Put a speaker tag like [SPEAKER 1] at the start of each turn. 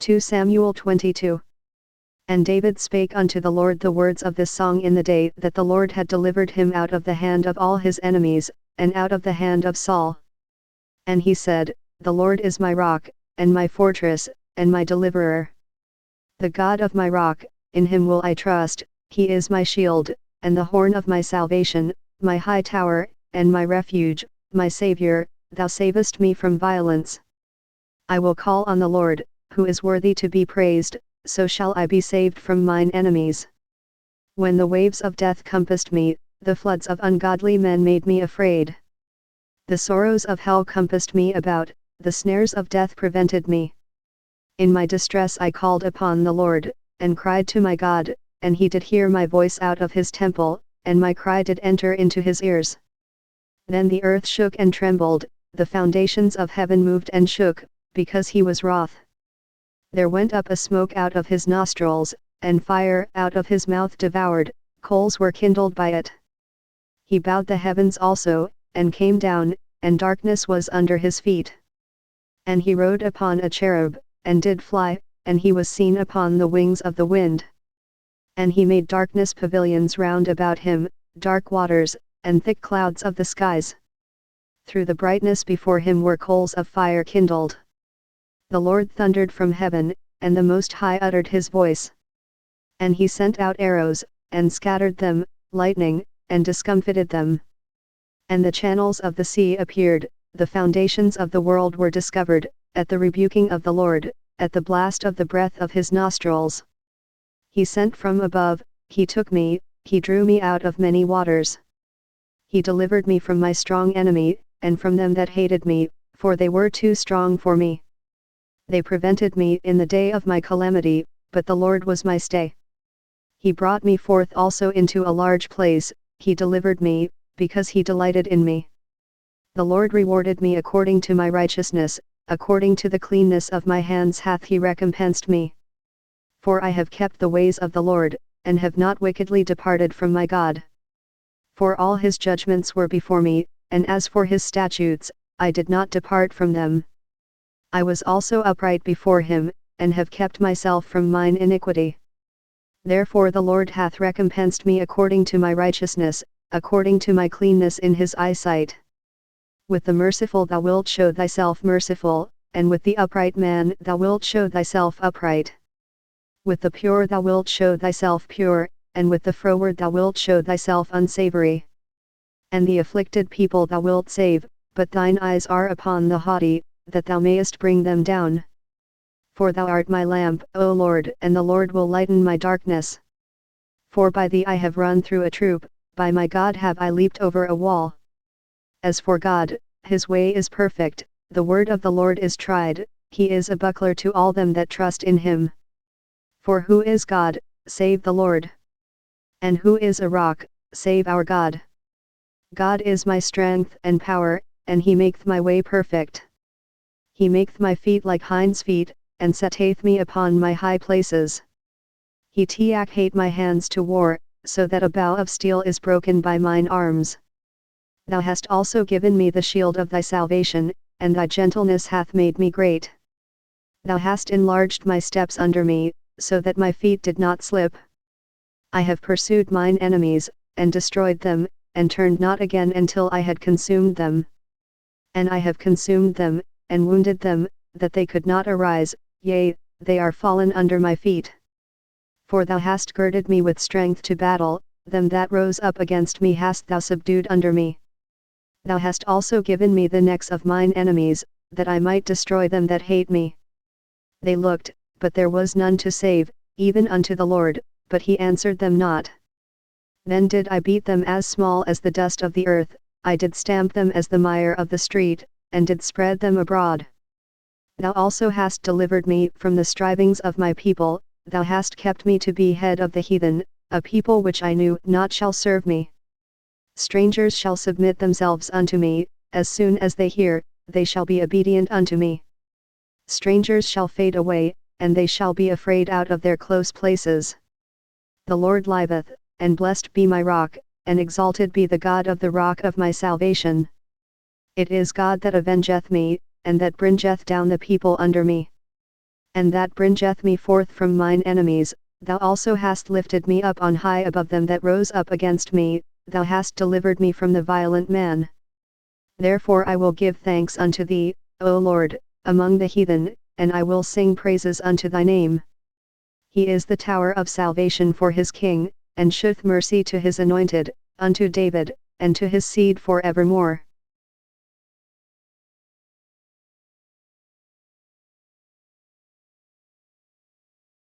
[SPEAKER 1] 2 Samuel 22. And David spake unto the Lord the words of this song in the day that the Lord had delivered him out of the hand of all his enemies, and out of the hand of Saul. And he said, The Lord is my rock, and my fortress, and my deliverer. The God of my rock, in him will I trust, he is my shield, and the horn of my salvation, my high tower, and my refuge, my Saviour, thou savest me from violence. I will call on the Lord, who is worthy to be praised, so shall I be saved from mine enemies. When the waves of death compassed me, the floods of ungodly men made me afraid. The sorrows of hell compassed me about, the snares of death prevented me. In my distress I called upon the Lord, and cried to my God, and he did hear my voice out of his temple, and my cry did enter into his ears. Then the earth shook and trembled, the foundations of heaven moved and shook, because he was wroth. There went up a smoke out of his nostrils, and fire out of his mouth devoured, coals were kindled by it. He bowed the heavens also, and came down, and darkness was under his feet. And he rode upon a cherub, and did fly, and he was seen upon the wings of the wind. And he made darkness pavilions round about him, dark waters, and thick clouds of the skies. Through the brightness before him were coals of fire kindled. The Lord thundered from heaven, and the Most High uttered his voice. And he sent out arrows, and scattered them, lightning, and discomfited them. And the channels of the sea appeared, the foundations of the world were discovered, at the rebuking of the Lord, at the blast of the breath of his nostrils. He sent from above, he took me, he drew me out of many waters. He delivered me from my strong enemy, and from them that hated me, for they were too strong for me. They prevented me in the day of my calamity, but the Lord was my stay. He brought me forth also into a large place, he delivered me, because he delighted in me. The Lord rewarded me according to my righteousness, according to the cleanness of my hands hath he recompensed me. For I have kept the ways of the Lord, and have not wickedly departed from my God. For all his judgments were before me, and as for his statutes, I did not depart from them. I was also upright before him, and have kept myself from mine iniquity. Therefore the Lord hath recompensed me according to my righteousness, according to my cleanness in his eyesight. With the merciful thou wilt show thyself merciful, and with the upright man thou wilt show thyself upright. With the pure thou wilt show thyself pure, and with the froward thou wilt show thyself unsavory. And the afflicted people thou wilt save, but thine eyes are upon the haughty, that thou mayest bring them down. For thou art my lamp, O Lord, and the Lord will lighten my darkness. For by thee I have run through a troop, by my God have I leaped over a wall. As for God, his way is perfect, the word of the Lord is tried, he is a buckler to all them that trust in him. For who is God, save the Lord? And who is a rock, save our God? God is my strength and power, and he maketh my way perfect. He maketh my feet like hinds' feet, and setteth me upon my high places. He taketh my hands to war, so that a bow of steel is broken by mine arms. Thou hast also given me the shield of thy salvation, and thy gentleness hath made me great. Thou hast enlarged my steps under me, so that my feet did not slip. I have pursued mine enemies, and destroyed them, and turned not again until I had consumed them. And I have consumed them, and wounded them, that they could not arise, yea, they are fallen under my feet. For thou hast girded me with strength to battle, them that rose up against me hast thou subdued under me. Thou hast also given me the necks of mine enemies, that I might destroy them that hate me. They looked, but there was none to save, even unto the Lord, but he answered them not. Then did I beat them as small as the dust of the earth, I did stamp them as the mire of the street, and did spread them abroad. Thou also hast delivered me from the strivings of my people, thou hast kept me to be head of the heathen, a people which I knew not shall serve me. Strangers shall submit themselves unto me, as soon as they hear, they shall be obedient unto me. Strangers shall fade away, and they shall be afraid out of their close places. The Lord liveth, and blessed be my rock, and exalted be the God of the rock of my salvation. It is God that avengeth me, and that bringeth down the people under me. and that bringeth me forth from mine enemies. Thou also hast lifted me up on high above them that rose up against me, thou hast delivered me from the violent man. Therefore I will give thanks unto thee, O Lord, among the heathen, and I will sing praises unto thy name. He is the tower of salvation for his king, and sheweth mercy to his anointed, unto David, and to his seed for evermore.